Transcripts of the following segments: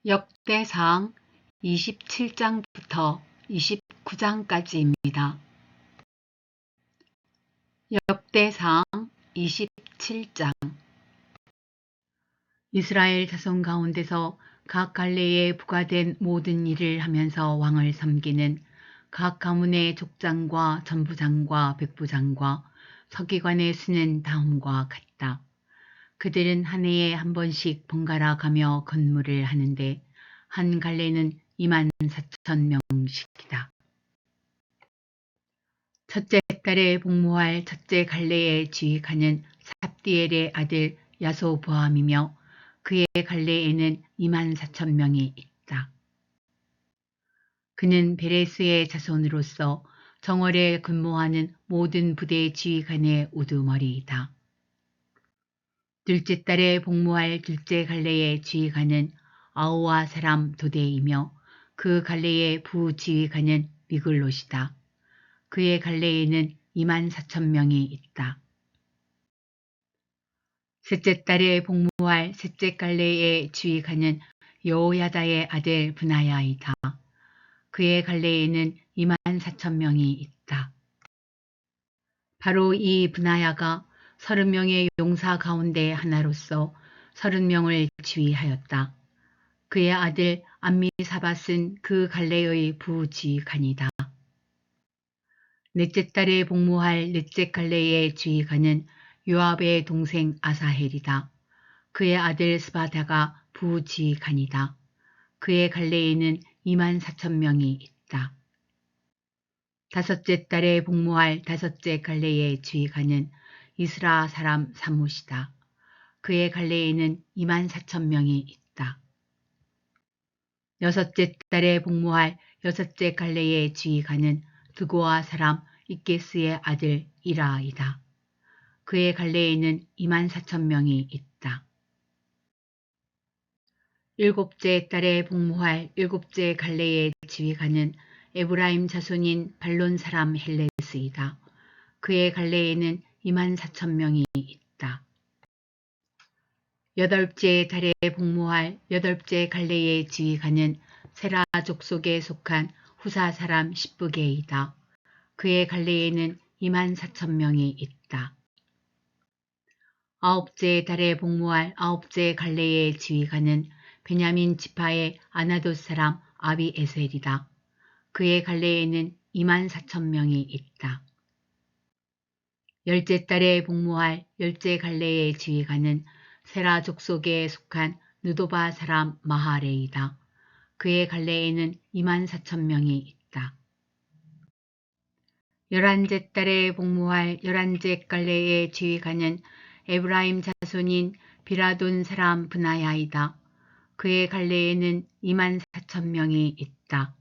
역대상 27장부터 29장까지입니다. 역대상 27장. 이스라엘 자손 가운데서 각 갈래에 부과된 모든 일을 하면서 왕을 섬기는 각 가문의 족장과 전부장과 백부장과 서기관의 수는 다음과 같다. 그들은 한 해에 한 번씩 번갈아 가며 건물을 하는데 한 갈래는 24,000명씩이다. 첫째 달에 복무할 첫째 갈래의 지휘관은 삽디엘의 아들 야소보암이며 그의 갈래에는 24,000명이 있다. 그는 베레스의 자손으로서 정월에 근무하는 모든 부대 지휘관의 우두머리이다. 둘째 달에 복무할 둘째 갈래의 지휘관은 아우와 사람 도대이며 그 갈래의 부지휘관은 미글롯이다. 그의 갈래에는 24,000명이 있다. 셋째 달에 복무할 셋째 갈래의 지휘관은 여호야다의 아들 브나야이다. 그의 갈래에는 24,000명이 있다. 바로 이 브나야가 30명의 용사 가운데 하나로서 30명을 지휘하였다. 그의 아들 암미사밧은 그 갈래의 부지휘관이다. 넷째 달에 복무할 넷째 갈래의 지휘관은 요압의 동생 아사헬이다. 그의 아들 스바다가 부지휘관이다. 그의 갈래에는 24,000명이 있다. 다섯째 달에 복무할 다섯째 갈래의 지휘관은 이스라 사람 사뭇이다. 그의 갈래에는 24,000명이 있다. 여섯째 달에 복무할 여섯째 갈래의 지휘관은 드고아 사람 이게스의 아들 이라이다. 그의 갈래에는 24,000명이 있다. 일곱째 달에 복무할 일곱째 갈래의 지휘관은 에브라임 자손인 발론 사람 헬레스이다. 그의 갈래에는 24,000명이 있다. 여덟째 달에 복무할 여덟째 갈래의 지휘관은 세라 족속에 속한 후사 사람 십부게이다. 그의 갈래에는 24,000명이 있다. 아홉째 달에 복무할 아홉째 갈래의 지휘관은 베냐민 지파의 아나돗 사람 아비에셀이다. 그의 갈래에는 24,000명이 있다. 열째 달에 복무할 열째 갈래의 지휘관은 세라 족속에 속한 느도바 사람 마하레이다. 그의 갈래에는 24,000명이 있다. 열한째 달에 복무할 열한째 갈래의 지휘관은 에브라임 자손인 비라돈 사람 브나야이다. 그의 갈래에는 24,000명이 있다.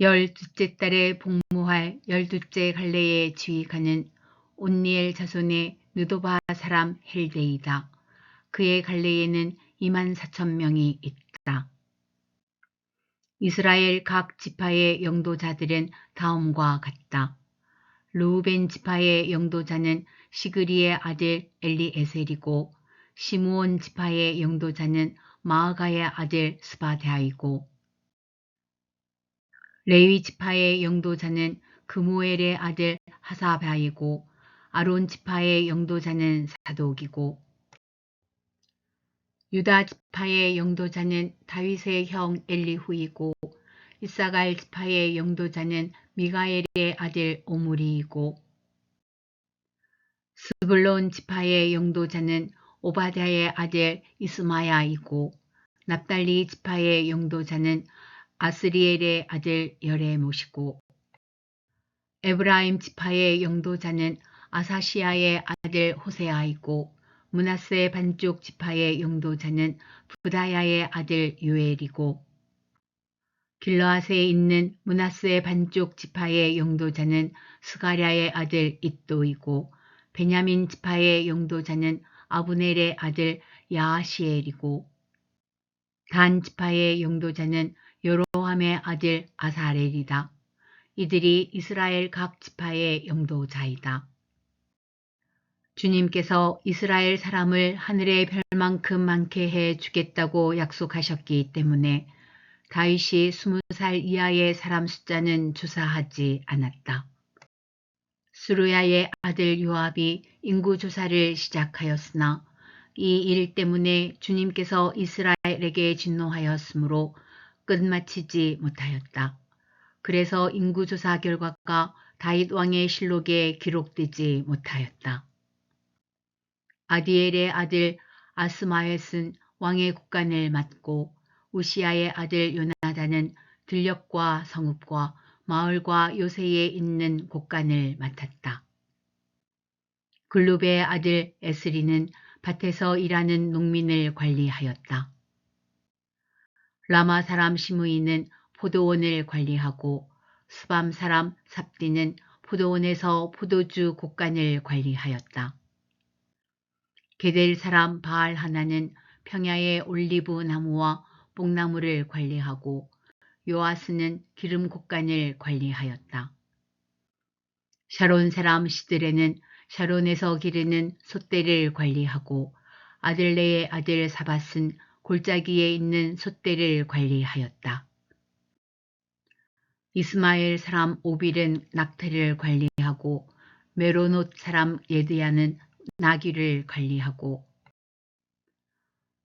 열두째 달에 복무할 열두째 갈래의 지휘관은 온니엘 자손의 느도바 사람 헬데이다. 그의 갈래에는 24,000명이 있다. 이스라엘 각 지파의 영도자들은 다음과 같다. 르우벤 지파의 영도자는 시그리의 아들 엘리에셀이고 시므온 지파의 영도자는 마아가의 아들 스바데아이고 레위 지파의 영도자는 그무엘의 아들 하사바이고 아론 지파의 영도자는 사독이고 유다 지파의 영도자는 다윗의 형 엘리후이고 이사갈 지파의 영도자는 미가엘의 아들 오므리이고 스불론 지파의 영도자는 오바댜의 아들 이스마야이고 납달리 지파의 영도자는 아스리엘의 아들 여레못이고 에브라임 지파의 영도자는 아사시아의 아들 호세아이고 므낫세 반쪽 지파의 영도자는 부다야의 아들 요엘이고 길르앗에 있는 므낫세 반쪽 지파의 영도자는 스가랴의 아들 iddo이고 베냐민 지파의 영도자는 아브넬의 아들 야하시엘이고 단 지파의 영도자는 여로함의 아들 아사렐이다. 이들이 이스라엘 각 지파의 영도자이다. 주님께서 이스라엘 사람을 하늘의 별만큼 많게 해 주겠다고 약속하셨기 때문에 다윗이 20살 이하의 사람 숫자는 조사하지 않았다. 수르야의 아들 요압이 인구조사를 시작하였으나 이 일 때문에 주님께서 이스라엘에게 진노하였으므로 끝마치지 못하였다. 그래서 인구조사 결과가 다윗 왕의 실록에 기록되지 못하였다. 아디엘의 아들 아스마웻은 왕의 국간을 맡고 우시아의 아들 요나단은 들녘과 성읍과 마을과 요새에 있는 곳간을 맡았다. 글룹의 아들 에스리는 밭에서 일하는 농민을 관리하였다. 라마 사람 시므이는 포도원을 관리하고 수밤 사람 삽디는 포도원에서 포도주 곳간을 관리하였다. 게델 사람 바알 하나는 평야의 올리브 나무와 뽕나무를 관리하고 요아스는 기름 곳간을 관리하였다. 샤론 사람 시드레는 샤론에서 기르는 솥대를 관리하고 아들레의 아들 사밧은 골짜기에 있는 솥대를 관리하였다. 이스마엘 사람 오빌은 낙타를 관리하고 메로노 사람 예드야는 나귀를 관리하고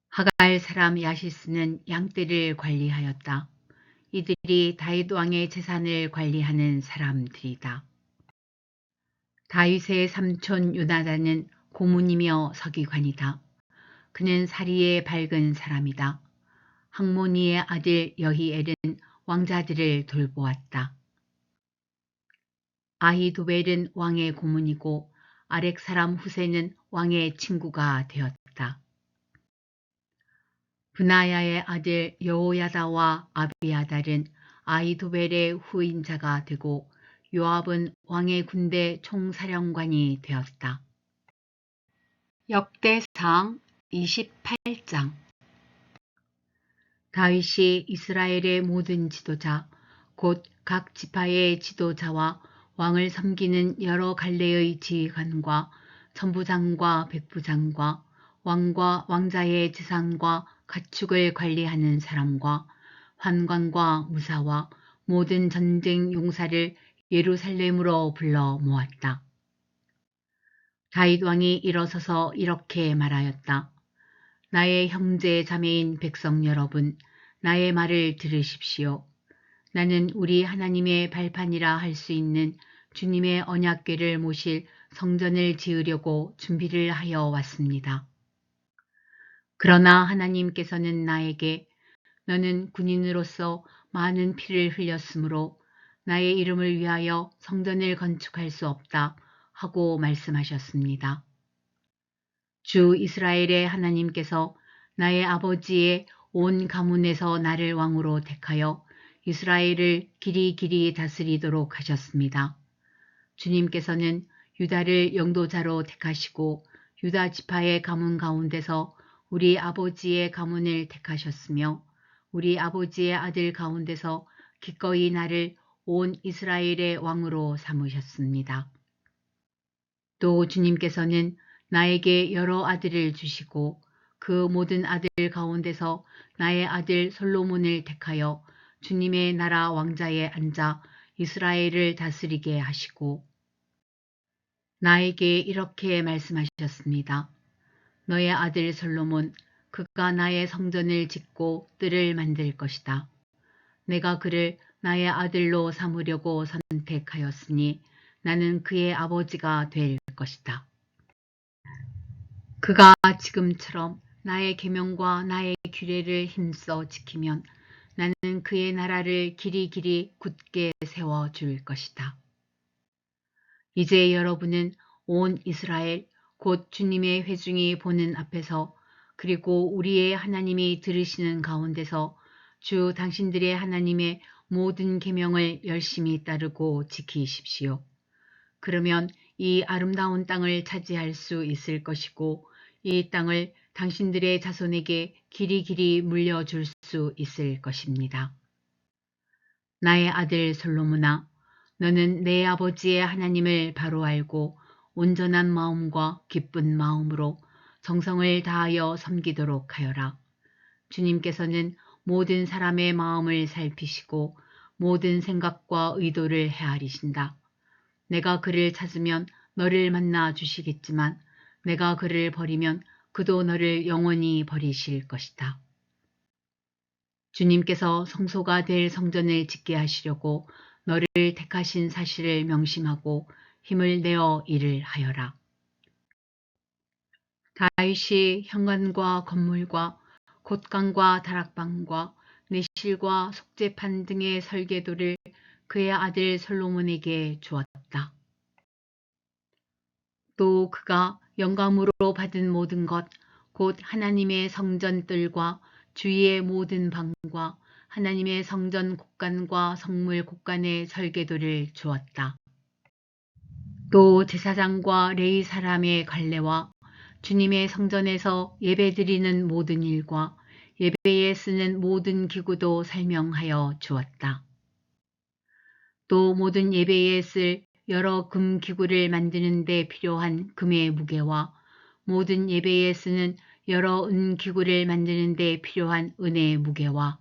하갈 사람 야시스는 양떼를 관리하였다. 이들이 다윗 왕의 재산을 관리하는 사람들이다. 다윗의 삼촌 요나단은 고문이며 서기관이다. 그는 사리에 밝은 사람이다. 학모니의 아들 여히엘은 왕자들을 돌보았다. 아히도벨은 왕의 고문이고 아렉 사람 후세는 왕의 친구가 되었다. 브나야의 아들 여호야다와 아비아달은 아히도벨의 후임자가 되고 요압은 왕의 군대 총사령관이 되었다. 역대상 28장 다윗이 이스라엘의 모든 지도자, 곧 각 지파의 지도자와 왕을 섬기는 여러 갈래의 지휘관과 천부장과 백부장과 왕과 왕자의 재산과 가축을 관리하는 사람과 환관과 무사와 모든 전쟁 용사를 예루살렘으로 불러 모았다. 다윗 왕이 일어서서 이렇게 말하였다. 나의 형제 자매인 백성 여러분, 나의 말을 들으십시오. 나는 우리 하나님의 발판이라 할 수 있는 주님의 언약궤를 모실 성전을 지으려고 준비를 하여 왔습니다. 그러나 하나님께서는 나에게 너는 군인으로서 많은 피를 흘렸으므로 나의 이름을 위하여 성전을 건축할 수 없다 하고 말씀하셨습니다. 주 이스라엘의 하나님께서 나의 아버지의 온 가문에서 나를 왕으로 택하여 이스라엘을 길이길이 다스리도록 하셨습니다. 주님께서는 유다를 영도자로 택하시고 유다 지파의 가문 가운데서 우리 아버지의 가문을 택하셨으며 우리 아버지의 아들 가운데서 기꺼이 나를 온 이스라엘의 왕으로 삼으셨습니다. 또 주님께서는 나에게 여러 아들을 주시고 그 모든 아들 가운데서 나의 아들 솔로몬을 택하여 주님의 나라 왕자에 앉아 이스라엘을 다스리게 하시고 나에게 이렇게 말씀하셨습니다. 너의 아들 솔로몬, 그가 나의 성전을 짓고 뜰을 만들 것이다. 내가 그를 나의 아들로 삼으려고 선택하였으니 나는 그의 아버지가 될 것이다. 그가 지금처럼 나의 계명과 나의 규례를 힘써 지키면 나는 그의 나라를 길이길이 굳게 세워줄 것이다. 이제 여러분은 온 이스라엘 곧 주님의 회중이 보는 앞에서 그리고 우리의 하나님이 들으시는 가운데서 주 당신들의 하나님의 모든 계명을 열심히 따르고 지키십시오. 그러면 이 아름다운 땅을 차지할 수 있을 것이고 이 땅을 당신들의 자손에게 길이길이 물려줄 수 있을 것입니다. 나의 아들 솔로몬아, 너는 내 아버지의 하나님을 바로 알고 온전한 마음과 기쁜 마음으로 정성을 다하여 섬기도록 하여라. 주님께서는 모든 사람의 마음을 살피시고 모든 생각과 의도를 헤아리신다. 내가 그를 찾으면 너를 만나 주시겠지만 내가 그를 버리면 그도 너를 영원히 버리실 것이다. 주님께서 성소가 될 성전을 짓게 하시려고 너를 택하신 사실을 명심하고 힘을 내어 일을 하여라. 다윗이 현관과 건물과 곶강과 다락방과 내실과 속죄판 등의 설계도를 그의 아들 솔로몬에게 주었다. 또 그가 영감으로 받은 모든 것, 곧 하나님의 성전 뜰과 주위의 모든 방과 하나님의 성전 곳간과 성물 곳간의 설계도를 주었다. 또 제사장과 레위 사람의 관례와 주님의 성전에서 예배드리는 모든 일과 예배에 쓰는 모든 기구도 설명하여 주었다. 또 모든 예배에 쓸 여러 금 기구를 만드는 데 필요한 금의 무게와 모든 예배에 쓰는 여러 은 기구를 만드는 데 필요한 은의 무게와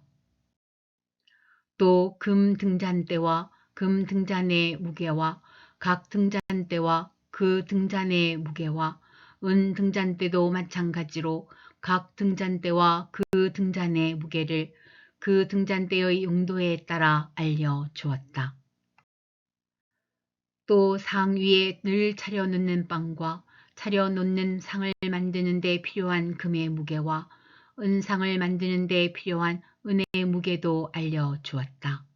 또 금 등잔대와 금 등잔의 무게와 각 등잔대와 그 등잔의 무게와 은 등잔대도 마찬가지로 각 등잔대와 그 등잔의 무게를 그 등잔대의 용도에 따라 알려주었다. 또 상 위에 늘 차려놓는 빵과 차려놓는 상을 만드는 데 필요한 금의 무게와 은상을 만드는 데 필요한 은의 무게도 알려주었다.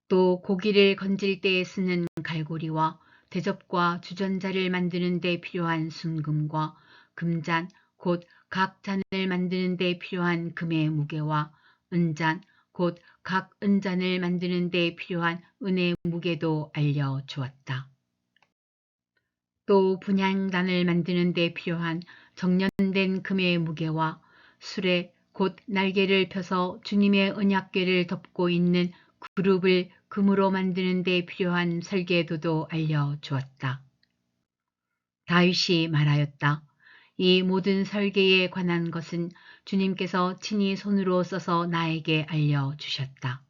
또 고기를 건질 때에 쓰는 갈고리와 대접과 주전자를 만드는 데 필요한 순금과 금잔, 곧 각 잔을 만드는 데 필요한 금의 무게와 은잔, 곧 각 은잔을 만드는 데 필요한 은의 무게도 알려주었다. 또 분향단을 만드는 데 필요한 정련된 금의 무게와 수레, 곧 날개를 펴서 주님의 언약궤를 덮고 있는 그룹을 금으로 만드는 데 필요한 설계도도 알려주었다. 다윗이 말하였다. 이 모든 설계에 관한 것은 주님께서 친히 손으로 써서 나에게 알려주셨다.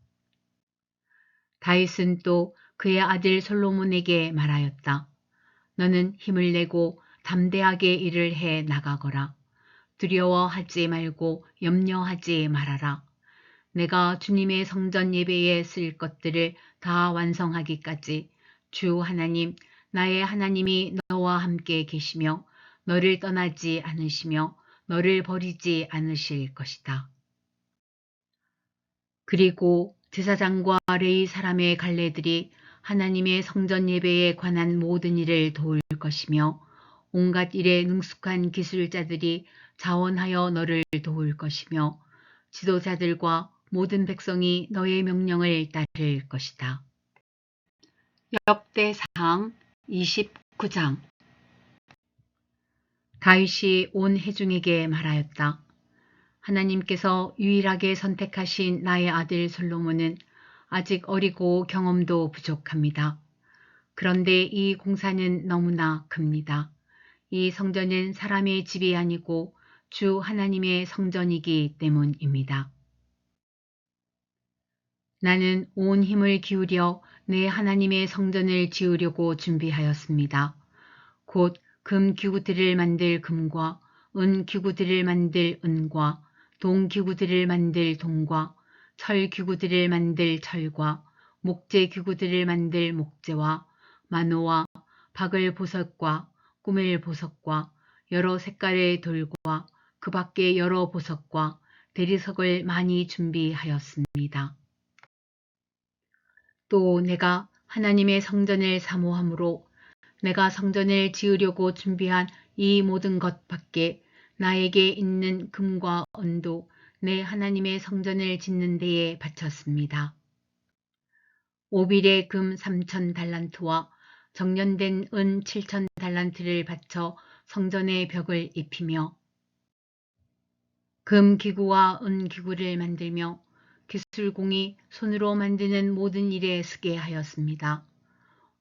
다윗은 또 그의 아들 솔로몬에게 말하였다. 너는 힘을 내고 담대하게 일을 해 나가거라. 두려워하지 말고 염려하지 말아라. 내가 주님의 성전 예배에 쓸 것들을 다 완성하기까지 주 하나님, 나의 하나님이 너와 함께 계시며 너를 떠나지 않으시며 너를 버리지 않으실 것이다. 그리고 제사장과 레위 사람의 갈례들이 하나님의 성전 예배에 관한 모든 일을 도울 것이며 온갖 일에 능숙한 기술자들이 자원하여 너를 도울 것이며 지도자들과 모든 백성이 너의 명령을 따를 것이다. 역대상 29장. 다윗이 온 회중에게 말하였다. 하나님께서 유일하게 선택하신 나의 아들 솔로몬은 아직 어리고 경험도 부족합니다. 그런데 이 공사는 너무나 큽니다. 이 성전은 사람의 집이 아니고 주 하나님의 성전이기 때문입니다. 나는 온 힘을 기울여 내 하나님의 성전을 지으려고 준비하였습니다. 곧 금 기구들을 만들 금과 은 기구들을 만들 은과 동 기구들을 만들 동과 철 기구들을 만들 철과 목재 기구들을 만들 목재와 마노와 박을 보석과 꾸밀 보석과 여러 색깔의 돌과 그 밖에 여러 보석과 대리석을 많이 준비하였습니다. 또 내가 하나님의 성전을 사모함으로 내가 성전을 지으려고 준비한 이 모든 것 밖에 나에게 있는 금과 은도 내 하나님의 성전을 짓는 데에 바쳤습니다. 오빌의 금 3,000달란트와 정련된 은 7,000달란트를 바쳐 성전의 벽을 입히며 금 기구와 은 기구를 만들며 기술공이 손으로 만드는 모든 일에 쓰게 하였습니다.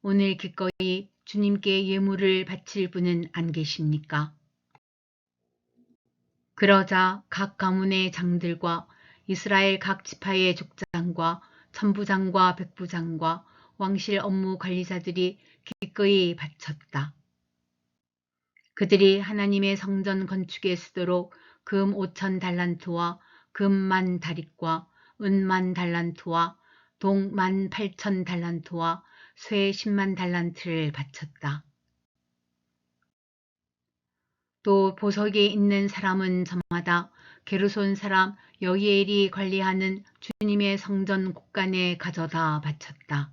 오늘 기꺼이 주님께 예물을 바칠 분은 안 계십니까? 그러자 각 가문의 장들과 이스라엘 각 지파의 족장과 천부장과 백부장과 왕실 업무 관리자들이 기꺼이 바쳤다. 그들이 하나님의 성전 건축에 쓰도록 금 5천 달란트와 금 10,000다릿과 은 10,000달란트와 동 18,000달란트와 쇠 100,000달란트를 바쳤다. 또 보석에 있는 사람은 저마다 게르손 사람 여히엘이 관리하는 주님의 성전 곳간에 가져다 바쳤다.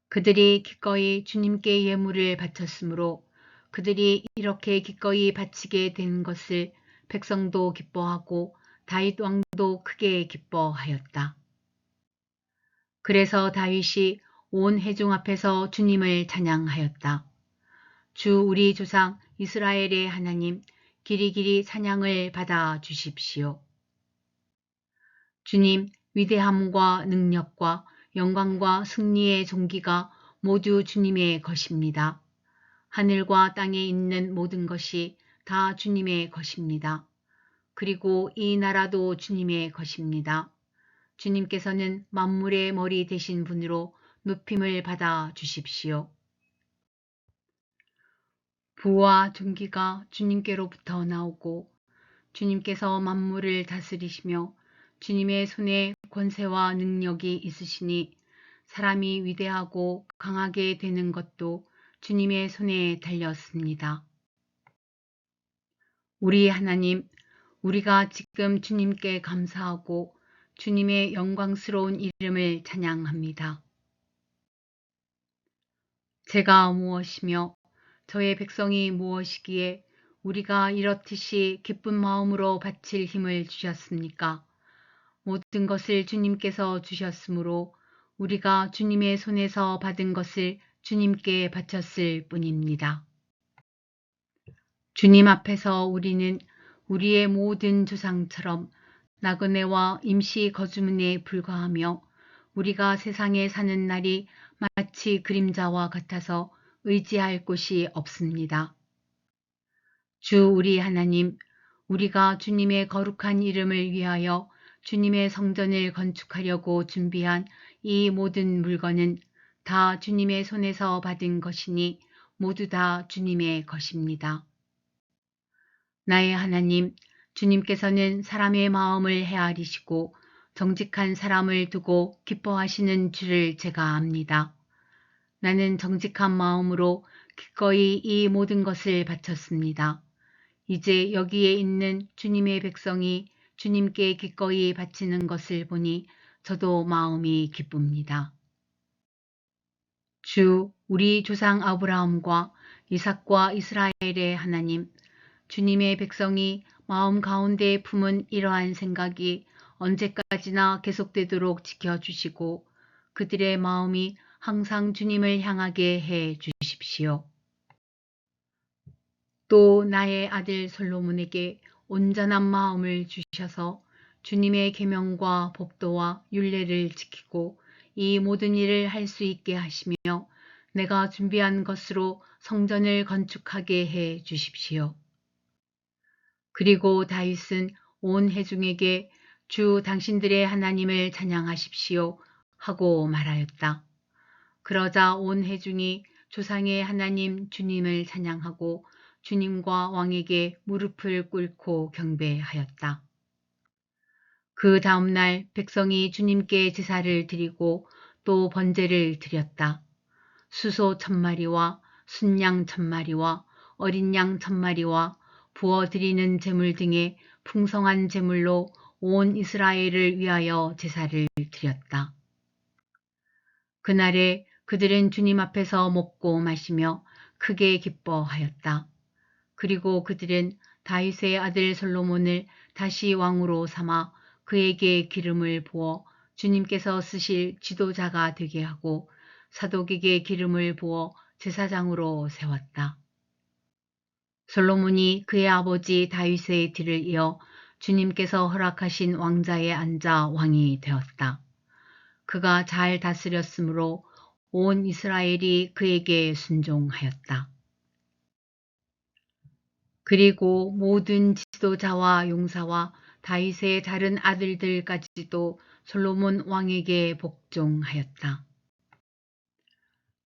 그들이 기꺼이 주님께 예물을 바쳤으므로 그들이 이렇게 기꺼이 바치게 된 것을 백성도 기뻐하고 다윗 왕도 크게 기뻐하였다. 그래서 다윗이 온 회중 앞에서 주님을 찬양하였다. 주 우리 조상 이스라엘의 하나님, 길이길이 찬양을 받아 주십시오. 주님, 위대함과 능력과 영광과 승리의 존귀가 모두 주님의 것입니다. 하늘과 땅에 있는 모든 것이 다 주님의 것입니다. 그리고 이 나라도 주님의 것입니다. 주님께서는 만물의 머리 되신 분으로 높임을 받아 주십시오. 부와 존귀가 주님께로부터 나오고 주님께서 만물을 다스리시며 주님의 손에 권세와 능력이 있으시니 사람이 위대하고 강하게 되는 것도 주님의 손에 달렸습니다. 우리 하나님, 우리가 지금 주님께 감사하고 주님의 영광스러운 이름을 찬양합니다. 제가 무엇이며 저의 백성이 무엇이기에 우리가 이렇듯이 기쁜 마음으로 바칠 힘을 주셨습니까? 모든 것을 주님께서 주셨으므로 우리가 주님의 손에서 받은 것을 주님께 바쳤을 뿐입니다. 주님 앞에서 우리는 우리의 모든 조상처럼 나그네와 임시 거주민에 불과하며 우리가 세상에 사는 날이 마치 그림자와 같아서 의지할 곳이 없습니다. 주 우리 하나님, 우리가 주님의 거룩한 이름을 위하여 주님의 성전을 건축하려고 준비한 이 모든 물건은 다 주님의 손에서 받은 것이니 모두 다 주님의 것입니다. 나의 하나님, 주님께서는 사람의 마음을 헤아리시고 정직한 사람을 두고 기뻐하시는 줄을 제가 압니다. 나는 정직한 마음으로 기꺼이 이 모든 것을 바쳤습니다. 이제 여기에 있는 주님의 백성이 주님께 기꺼이 바치는 것을 보니 저도 마음이 기쁩니다. 주, 우리 조상 아브라함과 이삭과 이스라엘의 하나님, 주님의 백성이 마음 가운데 품은 이러한 생각이 언제까지나 계속되도록 지켜주시고 그들의 마음이 항상 주님을 향하게 해 주십시오. 또 나의 아들 솔로몬에게 온전한 마음을 주셔서 주님의 계명과 법도와 율례를 지키고 이 모든 일을 할 수 있게 하시며 내가 준비한 것으로 성전을 건축하게 해 주십시오. 그리고 다윗은 온 회중에게 주 당신들의 하나님을 찬양하십시오 하고 말하였다. 그러자 온 회중이 조상의 하나님 주님을 찬양하고 주님과 왕에게 무릎을 꿇고 경배하였다. 그 다음날 백성이 주님께 제사를 드리고 또 번제를 드렸다. 수소 1,000마리와 순양 1,000마리와 어린 양 1,000마리와 부어드리는 제물 등의 풍성한 제물로 온 이스라엘을 위하여 제사를 드렸다. 그날에 그들은 주님 앞에서 먹고 마시며 크게 기뻐하였다. 그리고 그들은 다윗의 아들 솔로몬을 다시 왕으로 삼아 그에게 기름을 부어 주님께서 쓰실 지도자가 되게 하고 사독에게 기름을 부어 제사장으로 세웠다. 솔로몬이 그의 아버지 다윗의 뒤를 이어 주님께서 허락하신 왕자에 앉아 왕이 되었다. 그가 잘 다스렸으므로 온 이스라엘이 그에게 순종하였다. 그리고 모든 지도자와 용사와 다윗의 다른 아들들까지도 솔로몬 왕에게 복종하였다.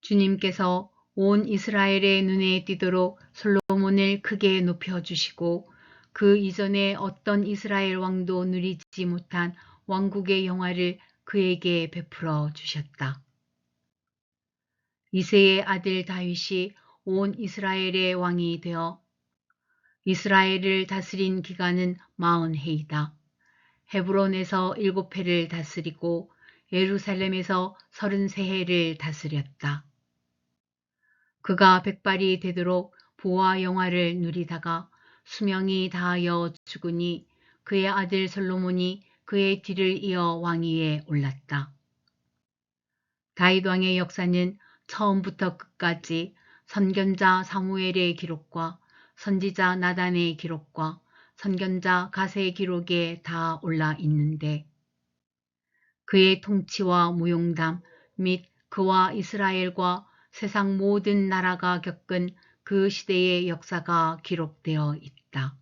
주님께서 온 이스라엘의 눈에 띄도록 솔로몬을 크게 높여주시고 그 이전에 어떤 이스라엘 왕도 누리지 못한 왕국의 영화를 그에게 베풀어 주셨다. 이새의 아들 다윗이 온 이스라엘의 왕이 되어 이스라엘을 다스린 기간은 40해이다. 헤브론에서 7해를 다스리고 예루살렘에서 33해를 다스렸다. 그가 백발이 되도록 부와 영화를 누리다가 수명이 다하여 죽으니 그의 아들 솔로몬이 그의 뒤를 이어 왕위에 올랐다. 다윗 왕의 역사는 처음부터 끝까지 선견자 사무엘의 기록과 선지자 나단의 기록과 선견자 갓의 기록에 다 올라 있는데 그의 통치와 무용담 및 그와 이스라엘과 세상 모든 나라가 겪은 그 시대의 역사가 기록되어 있다.